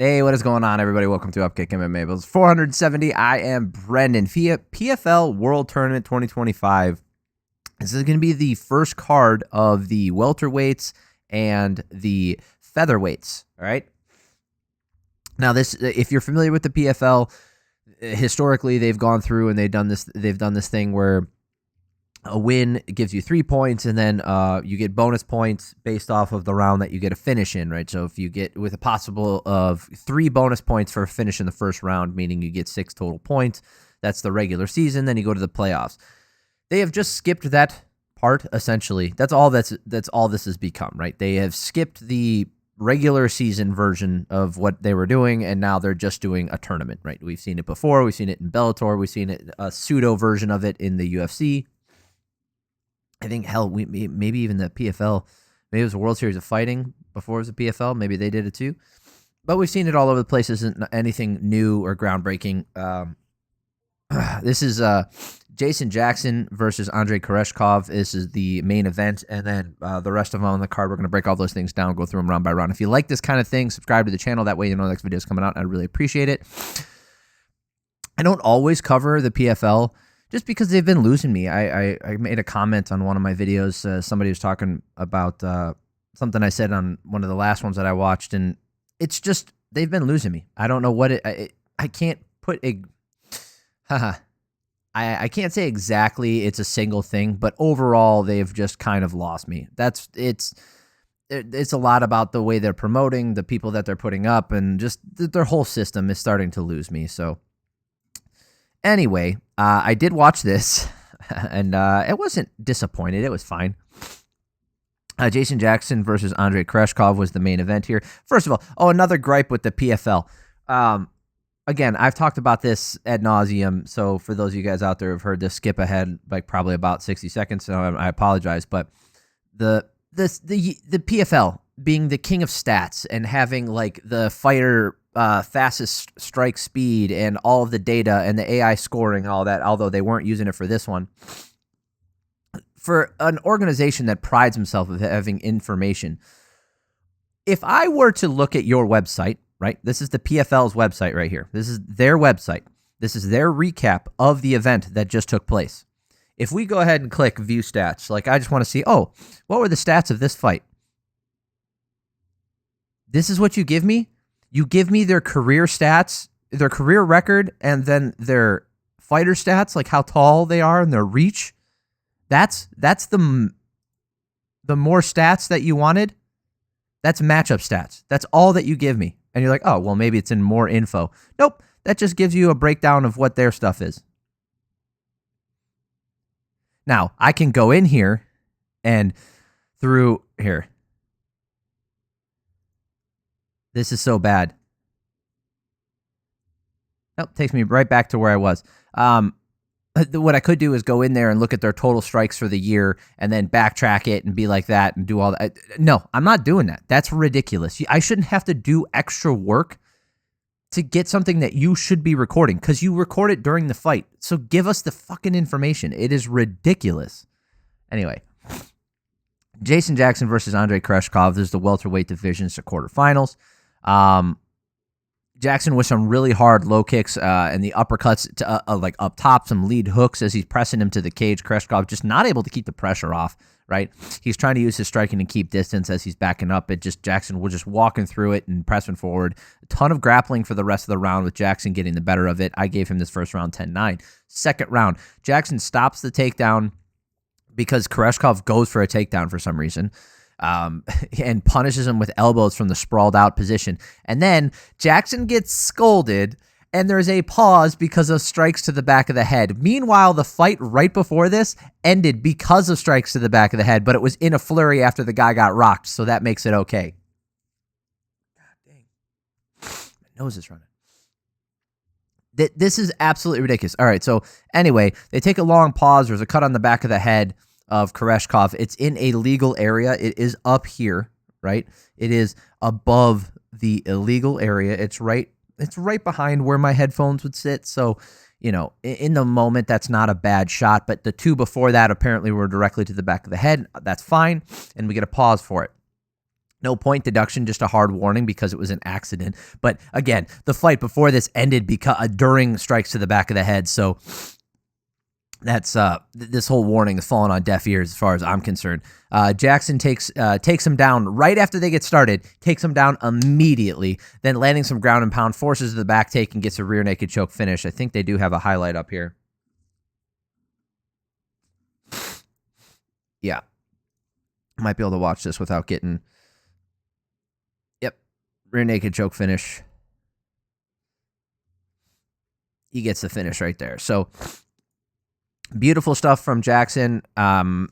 Hey, what is going on, everybody? Welcome to Upkick MMA. Bills 470. I am Brendan. PFL World Tournament 2025. This is going to be the first card of the welterweights and the featherweights. All right. Now, this, if you're familiar with the PFL, historically they've gone through and they've done this thing where a win gives you 3 points, and then you get bonus points based off of the round that you get a finish in, right? So if you get with a possible of 3 bonus points for a finish in the first round, meaning you get 6 total points, that's the regular season. Then you go to the playoffs. They have just skipped that part essentially. That's all this has become, right? They have skipped the regular season version of what they were doing, and now they're just doing a tournament, right? We've seen it before. We've seen it in Bellator. We've seen it a pseudo version of it in the UFC. I think, hell, maybe even the PFL, maybe it was a World Series of Fighting before it was a PFL. Maybe they did it too. But we've seen it all over the place. Isn't anything new or groundbreaking. This is Jason Jackson versus Andrey Koreshkov. This is the main event. And then the rest of them on the card, we're going to break all those things down, go through them round by round. If you like this kind of thing, subscribe to the channel. That way you know the next video is coming out. I really appreciate it. I don't always cover the PFL, just because they've been losing me. I made a comment on one of my videos. Somebody was talking about something I said on one of the last ones that I watched, and it's just they've been losing me. I don't know what I can't put a. I can't say exactly it's a single thing, but overall they've just kind of lost me. It's a lot about the way they're promoting, the people that they're putting up, and just their whole system is starting to lose me. So. Anyway, I did watch this, and it wasn't disappointed. It was fine. Jason Jackson versus Andrey Koreshkov was the main event here. First of all, another gripe with the PFL. Again, I've talked about this ad nauseum, so for those of you guys out there who've heard this, skip ahead like probably about 60 seconds, so I apologize. But the PFL being the king of stats and having like the fighter fastest strike speed and all of the data and the AI scoring and all that, although they weren't using it for this one. For an organization that prides himself of having information, if I were to look at your website, right? This is the PFL's website right here. This is their website. This is their recap of the event that just took place. If we go ahead and click view stats, like I just want to see, what were the stats of this fight? This is what you give me? You give me their career stats, their career record, and then their fighter stats, like how tall they are and their reach. That's the more stats that you wanted. That's matchup stats. That's all that you give me. And you're like, oh, well, maybe it's in more info. Nope. That just gives you a breakdown of what their stuff is. Now, I can go in here and through here. This is so bad. Nope, takes me right back to where I was. What I could do is go in there and look at their total strikes for the year and then backtrack it and be like that and do all that. No, I'm not doing that. That's ridiculous. I shouldn't have to do extra work to get something that you should be recording because you record it during the fight. So give us the fucking information. It is ridiculous. Anyway. Jason Jackson versus Andrey Koreshkov. This is the welterweight division. It's the quarterfinals. Jackson with some really hard low kicks and the uppercuts to, like up top, some lead hooks as he's pressing him to the cage. Koreshkov just not able to keep the pressure off, right? He's trying to use his striking to keep distance as he's backing up. Jackson was just walking through it and pressing forward. A ton of grappling for the rest of the round with Jackson getting the better of it. I gave him this first round 10-9. Second round, Jackson stops the takedown because Koreshkov goes for a takedown for some reason. And punishes him with elbows from the sprawled out position. And then Jackson gets scolded, and there's a pause because of strikes to the back of the head. Meanwhile, the fight right before this ended because of strikes to the back of the head, but it was in a flurry after the guy got rocked, so that makes it okay. God dang. My nose is running. This is absolutely ridiculous. All right, so anyway, they take a long pause. There's a cut on the back of the head of Koreshkov. It's in a legal area. It is up here, right? It is above the illegal area. It's right behind where my headphones would sit. So, you know, in the moment, that's not a bad shot. But the two before that apparently were directly to the back of the head. That's fine. And we get a pause for it. No point deduction, just a hard warning because it was an accident. But again, the fight before this ended during strikes to the back of the head. So that's this whole warning is falling on deaf ears as far as I'm concerned. Jackson takes him down right after they get started, takes him down immediately, then landing some ground and pound, forces to the back take and gets a rear naked choke finish. I think they do have a highlight up here. Yeah. Might be able to watch this without getting... Yep. Rear naked choke finish. He gets the finish right there. So... beautiful stuff from Jackson. I'm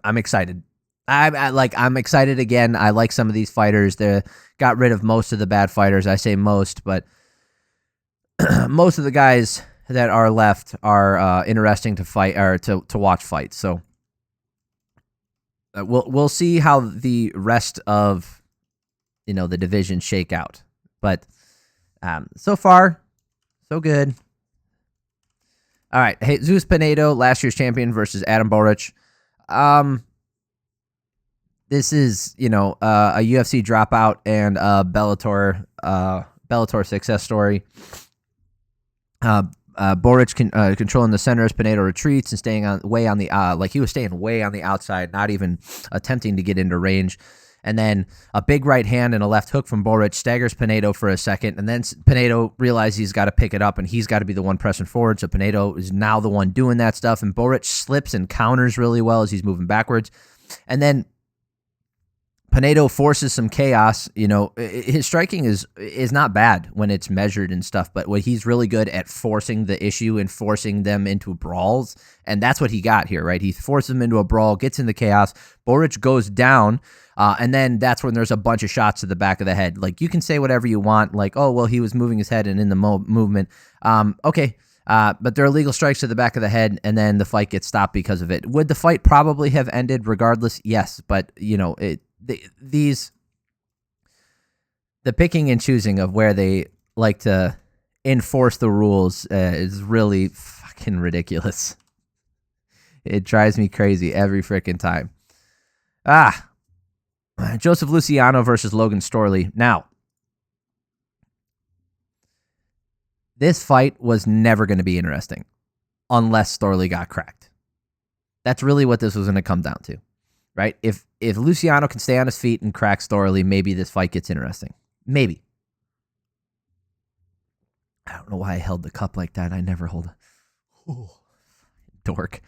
excited. I'm excited again. I like some of these fighters. They got rid of most of the bad fighters. I say most, but most of the guys that are left are interesting to fight or to watch fight. So we'll see how the rest of the division shake out. But so far, so good. All right, Jesus Pinedo, last year's champion versus Ádám Borics. This is, a UFC dropout and a Bellator success story. Borics controlling the centers, Pinedo retreats and staying way on the outside, not even attempting to get into range. And then a big right hand and a left hook from Borics staggers Pinedo for a second. And then Pinedo realizes he's got to pick it up and he's got to be the one pressing forward. So Pinedo is now the one doing that stuff. And Borics slips and counters really well as he's moving backwards. And then Pinedo forces some chaos. His striking is not bad when it's measured and stuff, but what he's really good at forcing the issue and forcing them into brawls. And that's what he got here, right? He forces them into a brawl, gets into chaos. Borics goes down. And then that's when there's a bunch of shots to the back of the head. Like, you can say whatever you want, like, oh, well, he was moving his head and in the movement. Okay. But there are illegal strikes to the back of the head, and then the fight gets stopped because of it. Would the fight probably have ended regardless? Yes. But, the picking and choosing of where they like to enforce the rules is really fucking ridiculous. It drives me crazy every freaking time. Joseph Luciano versus Logan Storley. Now, this fight was never going to be interesting unless Storley got cracked. That's really what this was going to come down to, right? If Luciano can stay on his feet and crack Storley, maybe this fight gets interesting. Maybe. I don't know why I held the cup like that. I never hold a... Ooh, dork.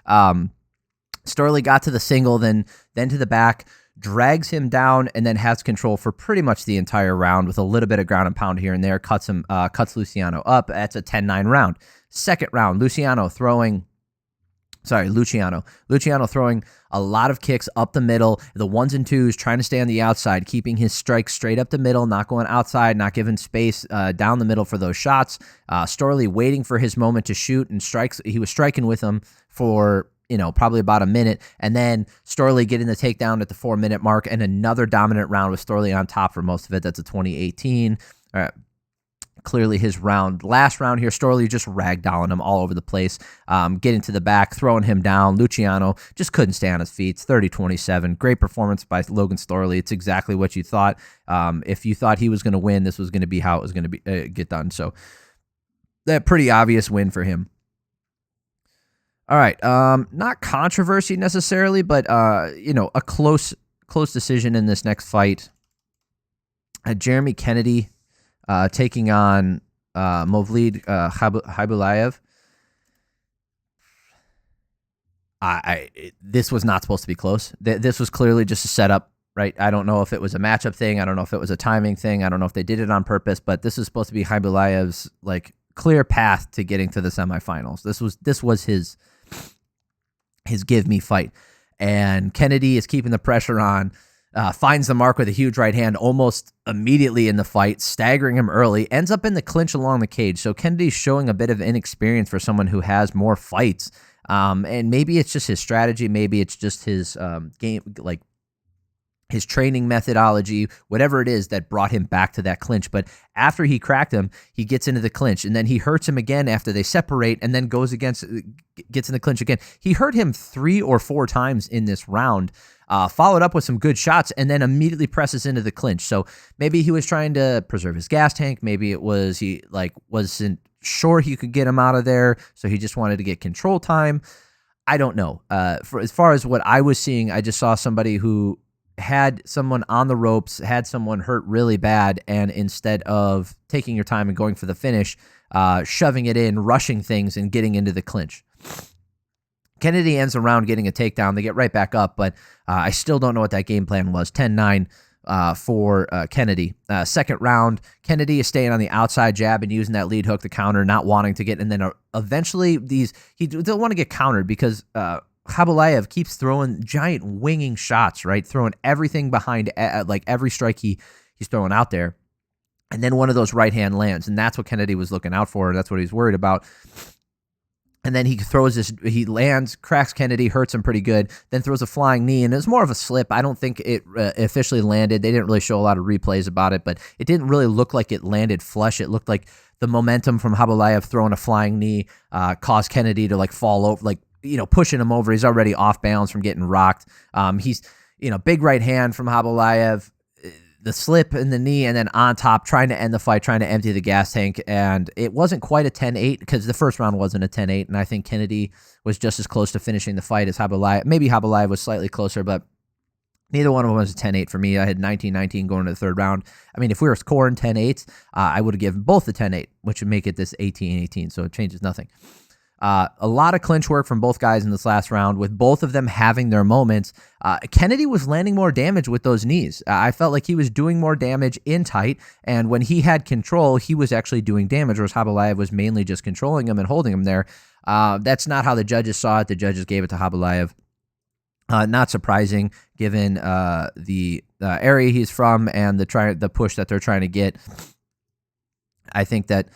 Storley got to the single, then to the back, drags him down, and then has control for pretty much the entire round with a little bit of ground and pound here and there. Cuts Luciano up. That's a 10-9 round. Second round, Luciano throwing a lot of kicks up the middle, the ones and twos, trying to stay on the outside, keeping his strikes straight up the middle, not going outside, not giving space down the middle for those shots. Storley waiting for his moment to shoot and strikes. He was striking with him for probably about a minute, and then Storley getting the takedown at the 4-minute mark, and another dominant round with Storley on top for most of it. That's a 2018. Clearly his round. Last round here, Storley just ragdolling him all over the place, getting to the back, throwing him down. Luciano just couldn't stay on his feet. It's 30-27. Great performance by Logan Storley. It's exactly what you thought. If you thought he was going to win, this was going to be how it was going to get done. So that pretty obvious win for him. All right, not controversy necessarily, but a close decision in this next fight. Jeremy Kennedy taking on Movlid Khaybulaev. This was not supposed to be close. This was clearly just a setup, right? I don't know if it was a matchup thing. I don't know if it was a timing thing. I don't know if they did it on purpose, but this is supposed to be Khaybulaev's clear path to getting to the semifinals. This was his give me fight, and Kennedy is keeping the pressure on, finds the mark with a huge right hand almost immediately in the fight, staggering him early, ends up in the clinch along the cage. So Kennedy's showing a bit of inexperience for someone who has more fights, and maybe it's just his strategy, maybe it's just his game, his training methodology, whatever it is that brought him back to that clinch. But after he cracked him, he gets into the clinch, and then he hurts him again after they separate, and then gets in the clinch again. He hurt him 3 or 4 times in this round. followed up with some good shots, and then immediately presses into the clinch. So maybe he was trying to preserve his gas tank. Maybe it was he wasn't sure he could get him out of there, so he just wanted to get control time. I don't know. As far as what I was seeing, I just saw somebody who had someone on the ropes, had someone hurt really bad, and instead of taking your time and going for the finish, shoving it in, rushing things, and getting into the clinch. Kennedy ends the round getting a takedown. They get right back up, but I still don't know what that game plan was. 10-9 for Kennedy. Second round, Kennedy is staying on the outside jab and using that lead hook to counter, not wanting to get, and then eventually he don't want to get countered because Khaybulaev keeps throwing giant winging shots, right? Throwing everything behind, like every strike he's throwing out there. And then one of those right hand lands, and that's what Kennedy was looking out for. That's what he's worried about. And then he lands, cracks Kennedy, hurts him pretty good, then throws a flying knee, and it was more of a slip. I don't think it officially landed. They didn't really show a lot of replays about it, but it didn't really look like it landed flush. It looked like the momentum from Khaybulaev throwing a flying knee caused Kennedy to fall over, pushing him over. He's already off balance from getting rocked. He's, big right hand from Khaybulaev, the slip in the knee, and then on top, trying to end the fight, trying to empty the gas tank. And it wasn't quite a 10-8 because the first round wasn't a 10-8. And I think Kennedy was just as close to finishing the fight as Khaybulaev. Maybe Khaybulaev was slightly closer, but neither one of them was a 10-8 for me. I had 19-19 going to the third round. I mean, if we were scoring 10-8s, I would have given both the 10-8, which would make it this 18-18. So it changes nothing. A lot of clinch work from both guys in this last round, with both of them having their moments. Kennedy was landing more damage with those knees. I felt like he was doing more damage in tight, and when he had control, he was actually doing damage, whereas Khaybulaev was mainly just controlling him and holding him there. That's not how the judges saw it. The judges gave it to Khaybulaev. Not surprising, given the area he's from and the push that they're trying to get. I think that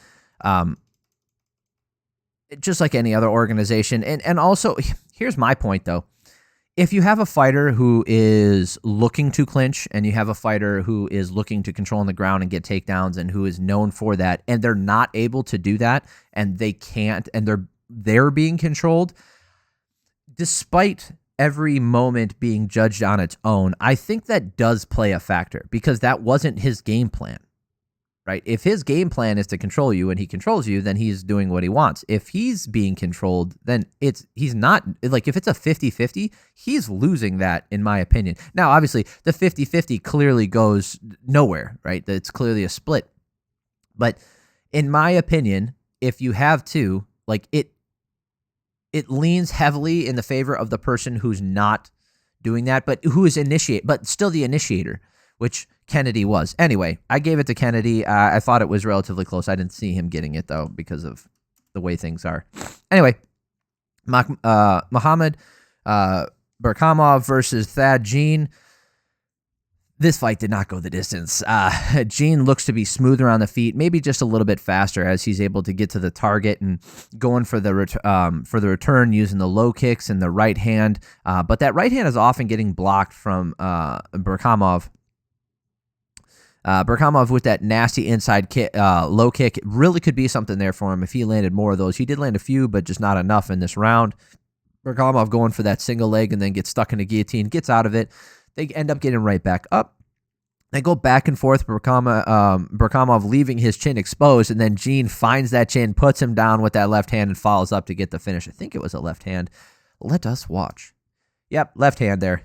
just like any other organization. And also, here's my point, though. If you have a fighter who is looking to clinch and you have a fighter who is looking to control on the ground and get takedowns and who is known for that, and they're not able to do that, and they can't, and they're being controlled, despite every moment being judged on its own, I think that does play a factor, because that wasn't his game plan. Right? If his game plan is to control you and he controls you, then he's doing what he wants. If he's being controlled, then he's not, like, if it's a 50-50, he's losing that, in my opinion. Now, obviously, the 50-50 clearly goes nowhere, right? It's clearly a split. But in my opinion, if you have two, it leans heavily in the favor of the person who's not doing that, but who is but still the initiator, which Kennedy was. Anyway, I gave it to Kennedy. I thought it was relatively close. I didn't see him getting it, though, because of the way things are. Anyway, Mukhamed Berkhamov versus Tae-kyun. This fight did not go the distance. Gene looks to be smooth around the feet, maybe just a little bit faster as he's able to get to the target and going for the return using the low kicks and the right hand. But that right hand is often getting blocked from Berkhamov. Berkhamov with that nasty inside kick, low kick, really could be something there for him if he landed more of those. He did land a few, but just not enough in this round. Berkhamov going for that single leg and then gets stuck in a guillotine, gets out of it. They end up getting right back up. They go back and forth. Berkhamov leaving his chin exposed, and then Gene finds that chin, puts him down with that left hand, and follows up to get the finish. I think it was a left hand. Let us watch. Yep, left hand there.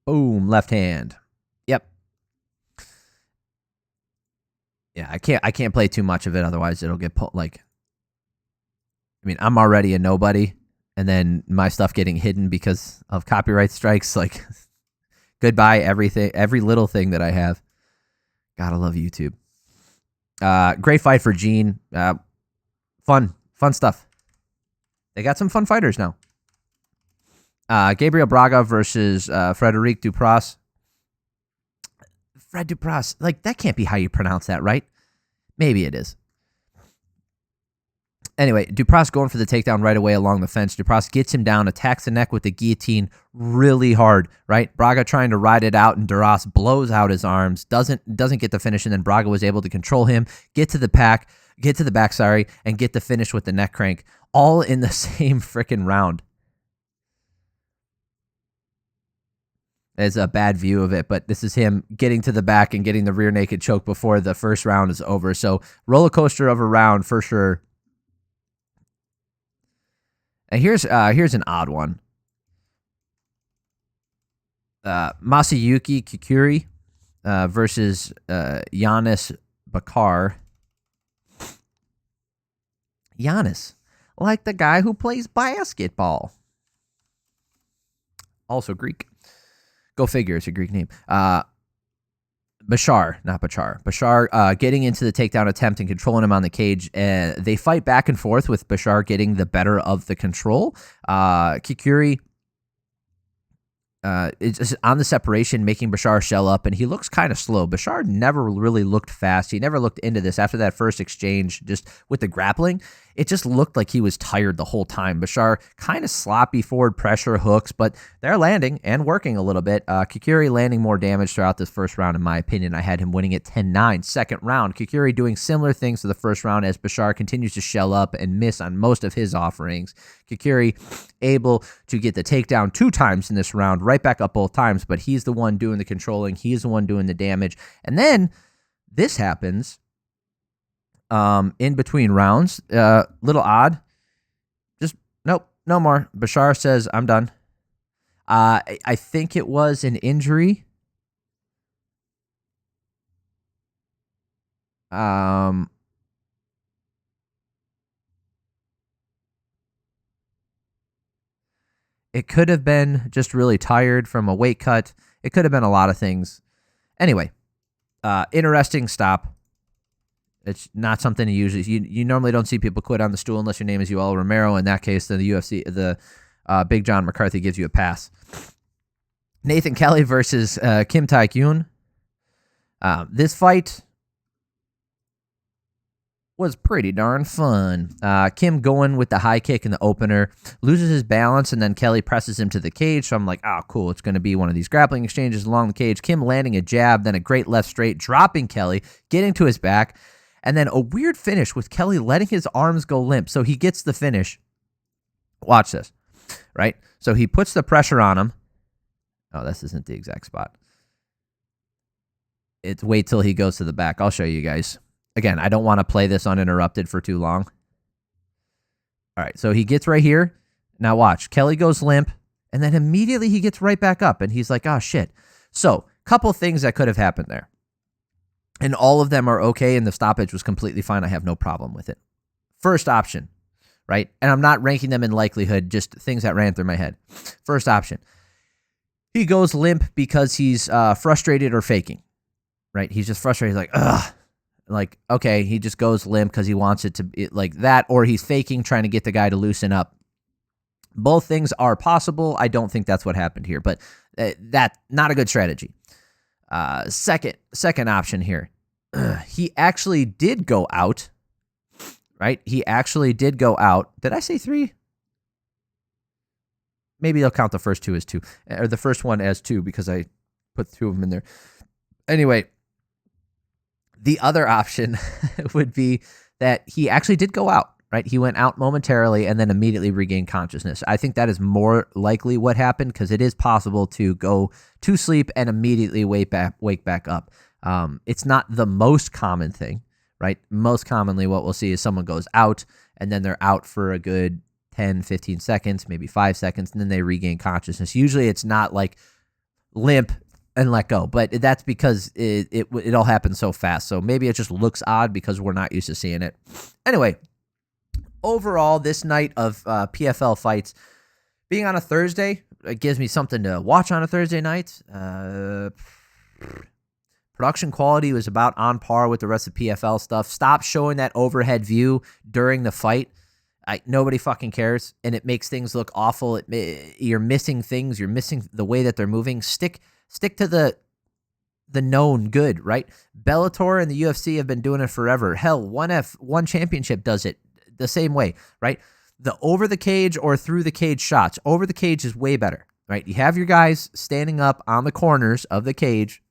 Boom, left hand. Yep. Yeah, I can't play too much of it, otherwise it'll get I'm already a nobody, and then my stuff getting hidden because of copyright strikes, goodbye everything, every little thing that I have. Gotta love YouTube. Great fight for Gene. Fun stuff. They got some fun fighters now. Gabriel Braga versus Frederik Dupras. Fred Dupras, that can't be how you pronounce that, right? Maybe it is. Anyway, Dupras going for the takedown right away along the fence. Dupras gets him down, attacks the neck with the guillotine really hard, right? Braga trying to ride it out, and Dupras blows out his arms, doesn't get the finish, and then Braga was able to control him, get to the pack, get to the back, and get the finish with the neck crank, all in the same freaking round. It's a bad view of it, but this is him getting to the back and getting the rear naked choke before the first round is over. So roller coaster of a round for sure. And here's an odd one. Masayuki Kikuiri versus Giannis Bachar. Giannis, like the guy who plays basketball. Also Greek. Go figure, it's a Greek name. Bachar, not Bachar. Bachar getting into the takedown attempt and controlling him on the cage. They fight back and forth with Bachar getting the better of the control. Kikuiri is just on the separation, making Bachar shell up, and he looks kind of slow. Bachar never really looked fast. He never looked into this. After that first exchange, just with the grappling, it just looked like he was tired the whole time. Bachar kind of sloppy forward pressure hooks, but they're landing and working a little bit. Kikuiri landing more damage throughout this first round, in my opinion. I had him winning at 10-9. Second round, Kikuiri doing similar things to the first round as Bachar continues to shell up and miss on most of his offerings. Kikuiri able to get the takedown 2 times in this round, right back up both times, but he's the one doing the controlling. He's the one doing the damage. And then this happens in between rounds. Little odd. Just, nope, no more. Bachar says, I'm done. I think it was an injury. It could have been just really tired from a weight cut. It could have been a lot of things. Anyway, interesting stop. It's not something you normally don't see people quit on the stool unless your name is Yoel Romero. In that case, then the UFC, the Big John McCarthy gives you a pass. Nathan Kelly versus Kim Tae-kyun. This fight was pretty darn fun. Kim going with the high kick in the opener, loses his balance, and then Kelly presses him to the cage. So I'm like, oh, cool. It's going to be one of these grappling exchanges along the cage. Kim landing a jab, then a great left straight, dropping Kelly, getting to his back, and then a weird finish with Kelly letting his arms go limp. So he gets the finish. Watch this, right? So he puts the pressure on him. Oh, this isn't the exact spot. It's wait till he goes to the back. I'll show you guys. Again, I don't want to play this uninterrupted for too long. All right, so he gets right here. Now watch. Kelly goes limp, and then immediately he gets right back up, and he's like, oh, shit. So couple things that could have happened there. And all of them are okay, and the stoppage was completely fine. I have no problem with it. First option, right? And I'm not ranking them in likelihood, just things that ran through my head. First option. He goes limp because he's frustrated or faking, right? He's just frustrated. He's like, ugh. Like, okay, he just goes limp because he wants it to be like that, or he's faking, trying to get the guy to loosen up. Both things are possible. I don't think that's what happened here, but that not a good strategy. Second option here. He actually did go out, right? He actually did go out. Did I say 3? Maybe they'll count the first 2 as 2, or the first one as 2 because I put 2 of them in there. Anyway, the other option would be that he actually did go out, right? He went out momentarily and then immediately regained consciousness. I think that is more likely what happened because it is possible to go to sleep and immediately wake back up. It's not the most common thing, right? Most commonly what we'll see is someone goes out and then they're out for a good 10, 15 seconds, maybe 5 seconds, and then they regain consciousness. Usually it's not like limp and let go, but that's because it all happens so fast. So maybe it just looks odd because we're not used to seeing it. Anyway, overall, this night of PFL fights being on a Thursday, it gives me something to watch on a Thursday night. Production quality was about on par with the rest of PFL stuff. Stop showing that overhead view during the fight. Nobody fucking cares, and it makes things look awful. You're missing things. You're missing the way that they're moving. Stick to the known good, right? Bellator and the UFC have been doing it forever. Hell, one championship does it the same way, right? The over the cage or through the cage shots. Over the cage is way better, right? You have your guys standing up on the corners of the cage,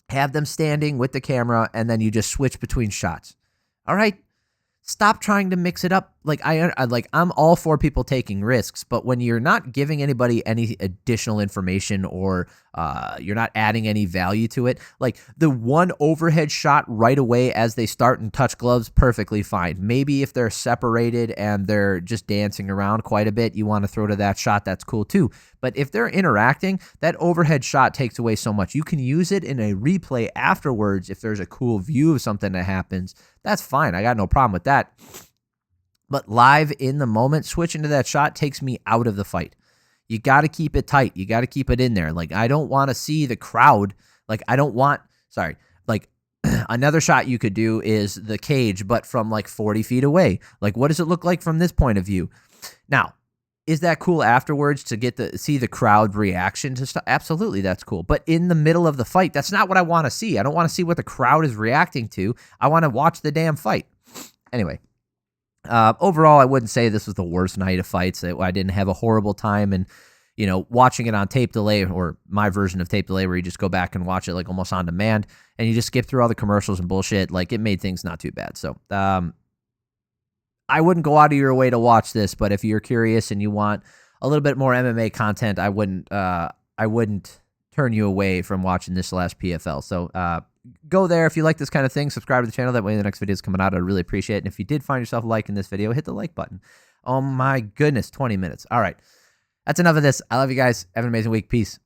have them standing with the camera, and then you just switch between shots. All right. Stop trying to mix it up. Like I'm all for people taking risks, but when you're not giving anybody any additional information or you're not adding any value to it, like the one overhead shot right away as they start and touch gloves, perfectly fine. Maybe if they're separated and they're just dancing around quite a bit, you want to throw to that shot, that's cool too. But if they're interacting, that overhead shot takes away so much. You can use it in a replay afterwards if there's a cool view of something that happens. That's fine. I got no problem with that. But live in the moment, switching to that shot takes me out of the fight. You got to keep it tight. You got to keep it in there. Like, I don't want to see the crowd. Like, another shot you could do is the cage, but from like 40 feet away. Like, what does it look like from this point of view? Now, is that cool afterwards to get to see the crowd reaction to stuff? Absolutely, that's cool. But in the middle of the fight, that's not what I want to see. I don't want to see what the crowd is reacting to. I want to watch the damn fight. Anyway, overall, I wouldn't say this was the worst night of fights. I didn't have a horrible time, and watching it on tape delay, or my version of tape delay, where you just go back and watch it like almost on demand, and you just skip through all the commercials and bullshit. Like, it made things not too bad. So, I wouldn't go out of your way to watch this, but if you're curious and you want a little bit more MMA content, I wouldn't turn you away from watching this last PFL. So go there if you like this kind of thing. Subscribe to the channel. That way the next video is coming out. I'd really appreciate it. And if you did find yourself liking this video, hit the like button. Oh my goodness, 20 minutes. All right. That's enough of this. I love you guys. Have an amazing week. Peace.